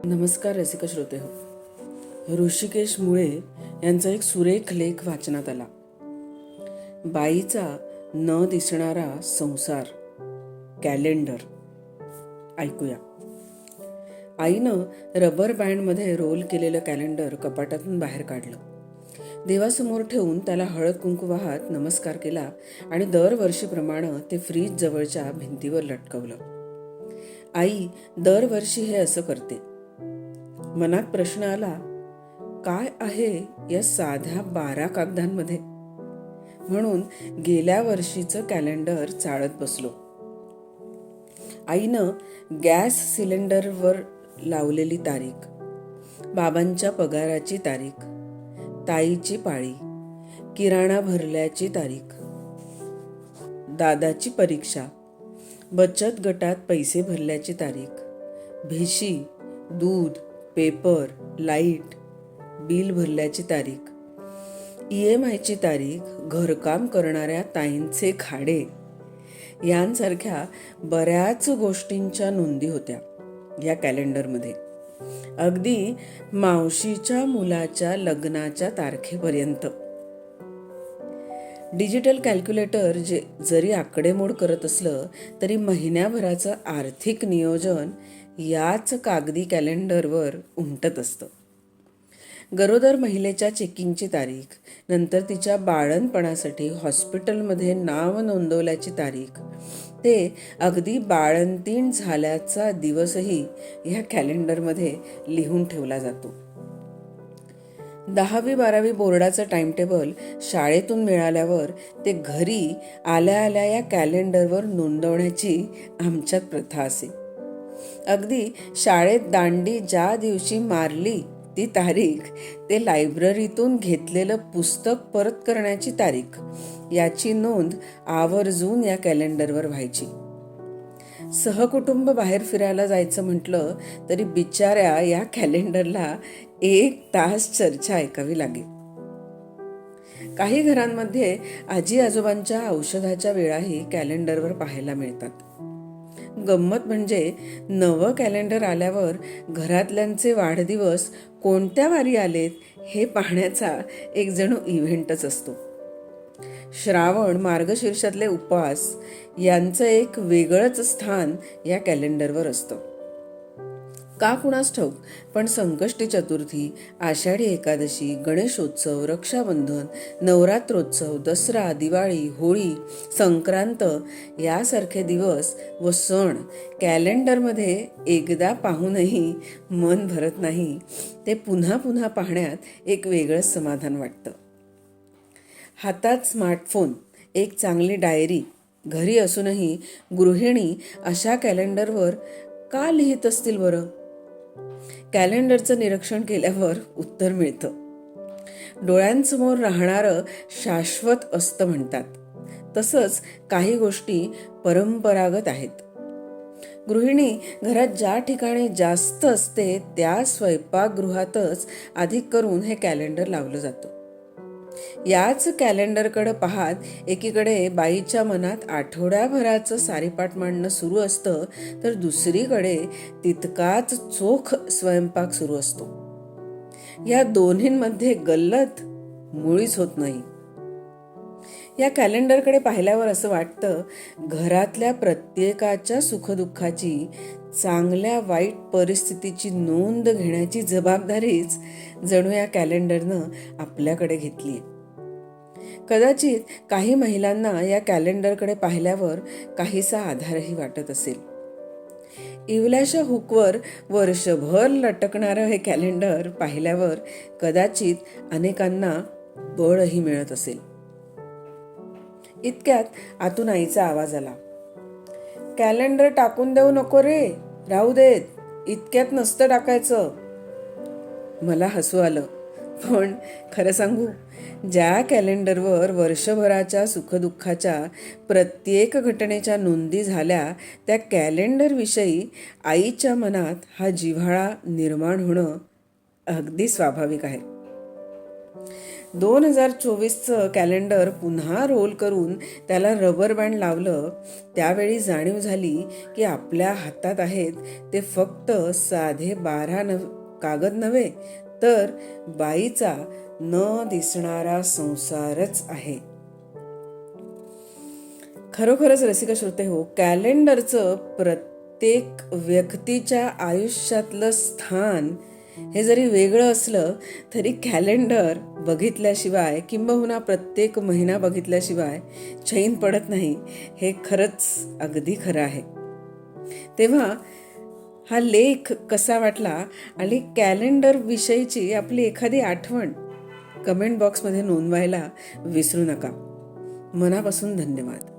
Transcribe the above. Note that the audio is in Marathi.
नमस्कार रसिक श्रोते हो. ऋषिकेश मुळे यांचा एक सुरेख लेख वाचनात आला. बाईचा न दिसणारा संसार, कॅलेंडर. ऐकूया. आईनं रबर बँडमध्ये रोल केलेलं कॅलेंडर कपाटातून बाहेर काढलं. देवासमोर ठेवून त्याला हळद कुंकू वाहत नमस्कार केला आणि दरवर्षीप्रमाणे ते फ्रीज जवळच्या भिंतीवर लटकवलं. आई दरवर्षी हे असं करते. मनात प्रश्न आला, काय आहे या साध्या 12 कागदांमध्ये? म्हणून गेल्या वर्षीचं कॅलेंडर चाळत बसलो. आईनं गॅस सिलेंडरवर लावलेली तारीख, बाबांच्या पगाराची तारीख, ताईची पाळी, किराणा भरल्याची तारीख, दादाची परीक्षा, बचत गटात पैसे भरल्याची तारीख, भिशी, दूध, पेपर, लाईट, बिल भरल्याची तारीख, EMIची तारीख, घरकाम करणाऱ्या ताईंचे खाडे यांसारख्या बऱ्याच गोष्टींच्या नोंदी होत्या या कॅलेंडरमध्ये. अगदी मावशीच्या मुलाच्या लग्नाच्या तारखेपर्यंत. डिजिटल कॅल्क्युलेटर जरी आकडेमोड करत असलं तरी महिन्याभराचं आर्थिक नियोजन याच कागदी कॅलेंडरवर उमटत असतं. गरोदर महिलेच्या चेकिंगची तारीख, नंतर तिच्या बाळंतपणासाठी हॉस्पिटलमध्ये नाव नोंदवल्याची तारीख, ते अगदी बाळंतीण झाल्याचा दिवसही ह्या कॅलेंडरमध्ये लिहून ठेवला जातो. 10वी-12वी बोर्डाचं टाइमटेबल शाळेतून मिळाल्यावर ते घरी आल्या आल्या या कॅलेंडरवर नोंदवण्याची आमच्यात प्रथा असे. अगदी शाळेत दांडी ज्या दिवशी मारली ती तारीख, ते लायब्ररीतून घेतलेलं पुस्तक परत करण्याची तारीख याची नोंद आवर्जून या कॅलेंडरवर व्हायची. सहकुटुंब बाहेर फिरायला जायचं म्हटलं तरी बिचाऱ्या या कॅलेंडरला 1 तास चर्चा ऐकावी लागे. काही घरांमध्ये आजी आजोबांच्या औषधाच्या वेळाही कॅलेंडरवर पाहायला मिळतात. गंमत म्हणजे नवं कॅलेंडर आल्यावर घरातल्यांचे वाढदिवस कोणत्या वारी आलेत हे पाहण्याचा एक जणू इव्हेंटच असतो. श्रावण, मार्गशीर्षातले उपवास यांचं एक वेगळंच स्थान या कॅलेंडरवर असतं. का कुणास ठाऊक, पण संकष्टी चतुर्थी, आषाढी एकादशी, गणेशोत्सव, रक्षाबंधन, नवरात्रोत्सव, दसरा, दिवाळी, होळी, संक्रांत यासारखे दिवस व सण कॅलेंडरमध्ये एकदा पाहूनही मन भरत नाही. ते पुन्हा पुन्हा पाहण्यात एक वेगळंच समाधान वाटतं. हातात स्मार्टफोन, एक चांगली डायरी घरी असूनही गृहिणी अशा कॅलेंडरवर का लिहित असतील बरं? कॅलेंडरचं निरीक्षण केल्यावर उत्तर मिळतं. डोळ्यांसमोर राहणारं शाश्वत असतं म्हणतात. तसंच काही गोष्टी परंपरागत आहेत. गृहिणी घरात ज्या ठिकाणी जास्त असते त्या स्वयंपाकगृहातच अधिक करून हे कॅलेंडर लावलं जातं. याच कॅलेंडरकडे पाहत एकीकडे बाईच्या मनात आठवड्याभराचं सारीपाट मांडणं सुरू असतं, तर दुसरीकडे तितकाच चोख स्वयंपाक सुरू असतो. या दोन्हींमध्ये गल्लत मुळीच होत नाही. या कॅलेंडरकडे पाहिल्यावर असं वाटतं, घरातल्या प्रत्येकाच्या सुखदुःखाची, चांगल्या वाईट परिस्थितीची नोंद घेण्याची जबाबदारीच जणू या कॅलेंडरनं आपल्याकडे घेतली. कदाचित काही महिलांना या कॅलेंडरकडे पाहिल्यावर काहीसा आधारही वाटत असेल. इवल्याशा हुकवर वर्षभर लटकणारं हे कॅलेंडर पाहिल्यावर कदाचित अनेकांना बळही मिळत असेल. इतक्यात आतून आईचा आवाज आला, कॅलेंडर टाकून देऊ नको रे, राहू देत, इतक्यात नसतं टाकायचं. मला हसू आलं, पण खरं सांगू, ज्या कॅलेंडरवर वर्षभराच्या सुखदुःखाच्या प्रत्येक घटनेच्या नोंदी झाल्या त्या कॅलेंडरविषयी आईच्या मनात हा जिव्हाळा निर्माण होणं अगदी स्वाभाविक आहे. 2024चं कॅलेंडर पुन्हा रोल करून त्याला रबर बँड लावलं, त्यावेळी जाणीव झाली की आपल्या हातात आहेत ते फक्त साधे 12 कागद नव्हे, तर बाईचा न दिसणारा संसारच आहे. खरोखरच रसिक श्रोते हो, कॅलेंडरचं प्रत्येक व्यक्तीच्या आयुष्यातलं स्थान हे जरी वेगळं असलं तरी कॅलेंडर बघितल्याशिवाय किंबहुना प्रत्येक महिना बघितल्याशिवाय चैन पडत नाही, हे खरंच अगदी खरं आहे. तेव्हा हा लेख कसा वाटला आणि कॅलेंडर विषयीची आपली एखादी आठवण कमेंट बॉक्समध्ये नोंदवायला विसरू नका. मनापासून धन्यवाद.